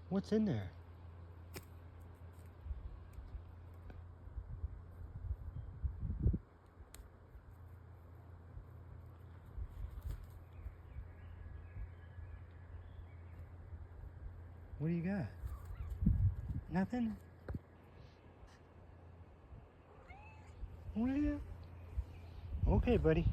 What's in there? What do you got? Nothing? What do you? Okay, buddy.